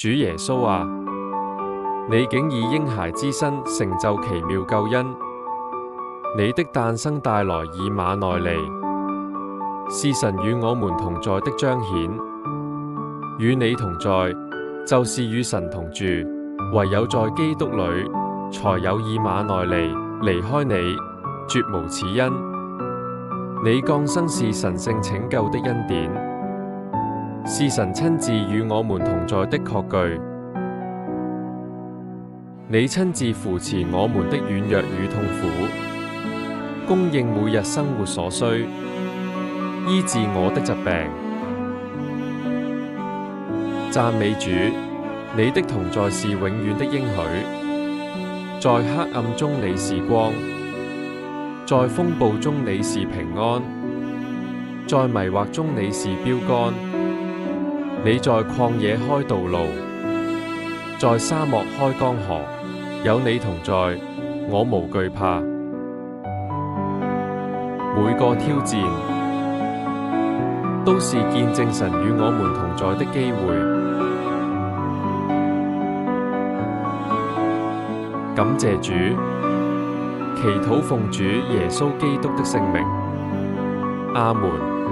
主耶穌啊，你竟以嬰孩之身成就奇妙救恩，你的誕生帶來以馬內利，是神與我們同在的彰顯。與你同在，就是與神同住，唯有在基督裏，才有以馬內利。離開你，絕無此恩。你降生是神聖拯救的恩典，是神親自與我們同在的確據。你親自扶持我們的軟弱與痛苦，供應每日生活所需，醫治我的疾病。讚美主，你的同在是永遠的應許。在黑暗中你是光，在風暴中你是平安，在迷惑中你是標竿。你在曠野開道路，在沙漠開江河，有你同在，我無懼怕。每個挑戰都是見證神與我們同在的機會。感謝主，祈禱奉主耶穌基督的聖名，阿門。